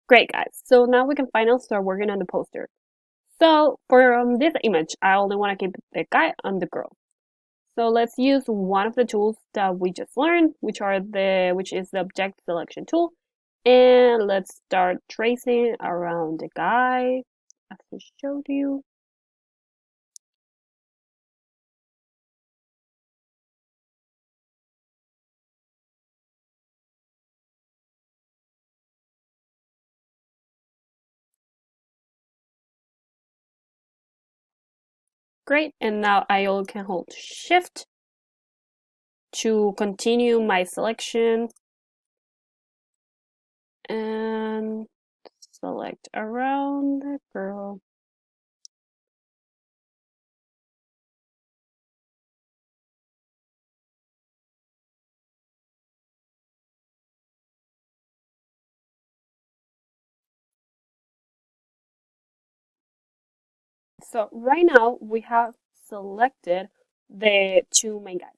Great, guys. So now we can finally start working on the poster. So for this image, I only want to keep the guy and the girl. So let's use one of the tools that we just learned, which is the object selection tool. And let's start tracing around the guy, as I showed you. Great, and now I can hold Shift to continue my selection and select around the girl. So right now we have selected the two main guys.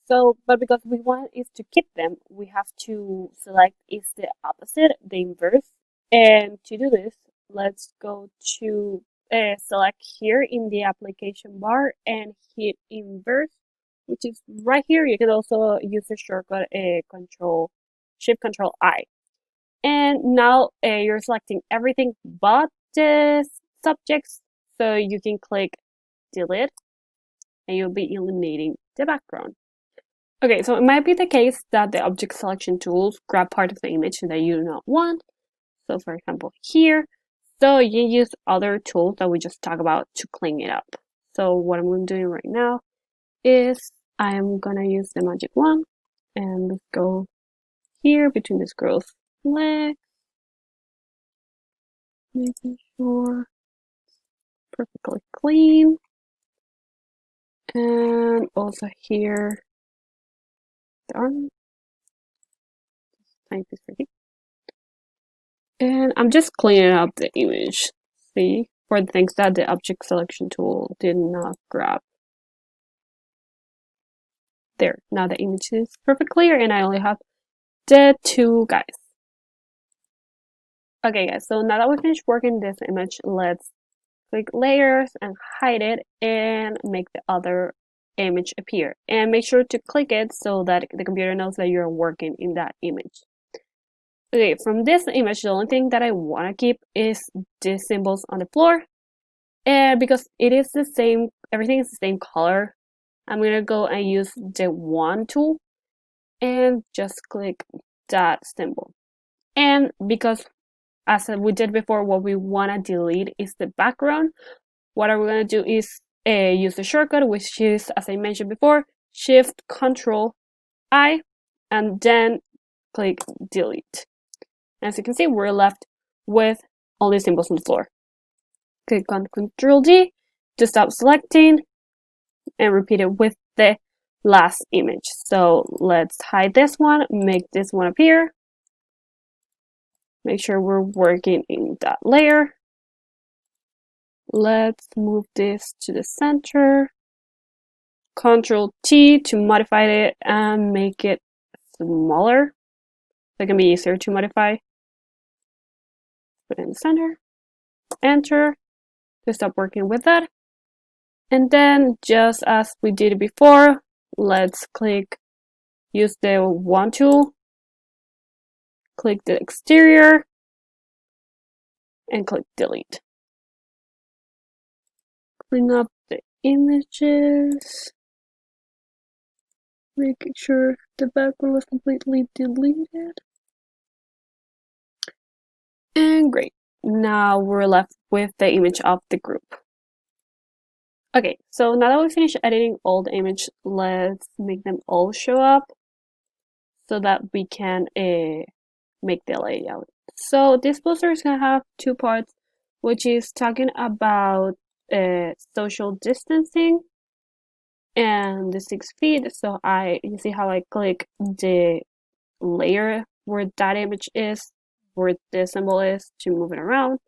So, but because we want is to keep them, we have to select is the opposite, the inverse. And to do this, let's go to select here in the application bar and hit inverse, which is right here. You can also use the shortcut Shift Control I. And now you're selecting everything but the subjects. So you can click delete and you'll be eliminating the background. Okay, so it might be the case that the object selection tools grab part of the image that you do not want. So for example, here. So you can use other tools that we just talked about to clean it up. So what I'm doing right now is I'm gonna use the magic wand and let's go here between this girl's legs, making sure it's perfectly clean. And also here, the arm, tiny piece right here. And I'm just cleaning up the image, see, for the things that the object selection tool did not grab. There, now the image is perfectly clear and I only have the two guys. Okay guys, so now that we finished working this image, let's click layers and hide it and make the other image appear. And make sure to click it so that the computer knows that you're working in that image. Okay, from this image, the only thing that I want to keep is these symbols on the floor. And because it is the same, everything is the same color, I'm going to go and use the wand tool and just click that symbol. And because as we did before, what we want to delete is the background, what we're going to do is use the shortcut, which is, as I mentioned before, Shift Control I, and then click delete. As you can see, we're left with all these symbols on the floor. Click on Control D to stop selecting and repeat it with the last image. So let's hide this one, make this one appear. Make sure we're working in that layer. Let's move this to the center. Control T to modify it and make it smaller. So it can be easier to modify. Put it in the center. Enter to stop working with that. And then just as we did before, let's use the wand tool, click the exterior, and click delete. Clean up the images, making sure the background was completely deleted. And great. Now we're left with the image of the group. Okay, so now that we finished editing all the image, let's make them all show up so that we can make the layout. So this poster is gonna have two parts, which is talking about social distancing and the 6 feet. So you see how I click the layer where that image is, where the symbol is, to move it around.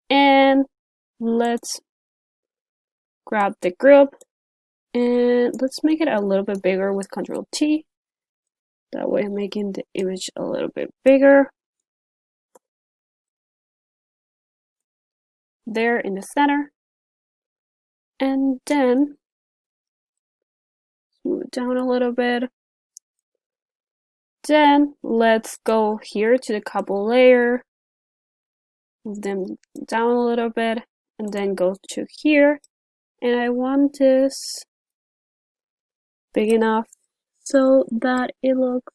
And let's grab the group and let's make it a little bit bigger with Control T. That way I'm making the image a little bit bigger. there in the center. And then move it down a little bit. Then let's go here to the couple layer, move them down a little bit, and then go to here. And I want this big enough so that it looks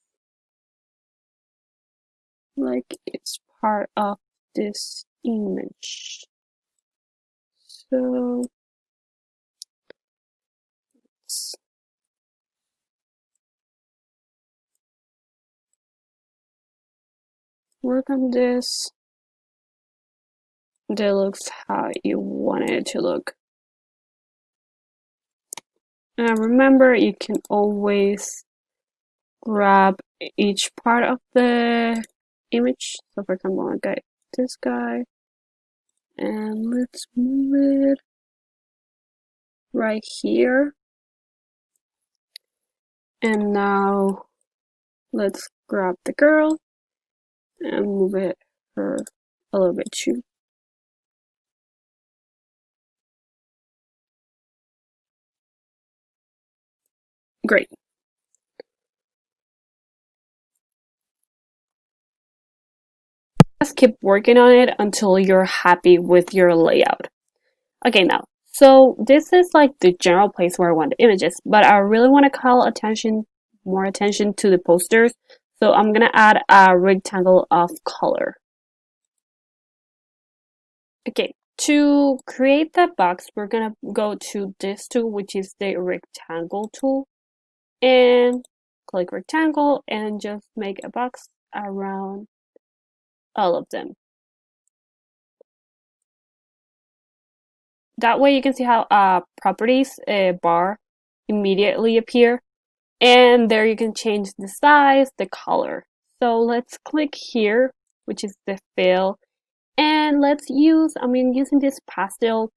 like it's part of this image. So let's work on this. That looks how you want it to look. And remember, you can always grab each part of the image. So for example, I got this guy, and let's move it right here. And now let's grab the girl and move her a little bit too. Great. Just keep working on it until you're happy with your layout. Okay, now, so this is like the general place where I want the images, but I really want to call more attention to the posters. So I'm gonna add a rectangle of color. Okay, to create that box, we're gonna go to this tool, which is the rectangle tool, and click rectangle and just make a box around all of them. That way you can see how properties bar immediately appear, and there you can change the size, the color. So let's click here, which is the fill, and let's use, using these pastel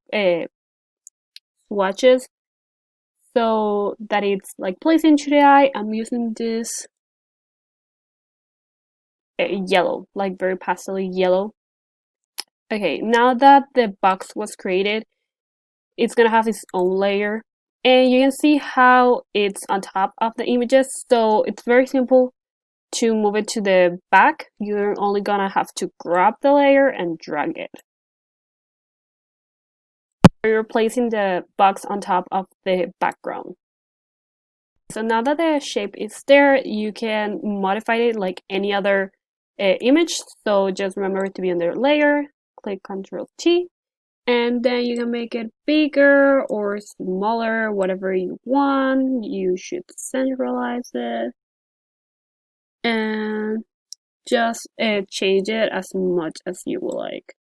swatches so that it's like pleasing to the eye. I'm using this yellow, like very pastel yellow. Okay, now that the box was created, it's gonna have its own layer, and you can see how it's on top of the images. So it's very simple to move it to the back. You're only gonna have to grab the layer and drag it. You're placing the box on top of the background. So now that the shape is there, you can modify it like any other image. So just remember to be under layer, click Ctrl T, and then you can make it bigger or smaller, whatever you want. You should centralize it and just change it as much as you would like.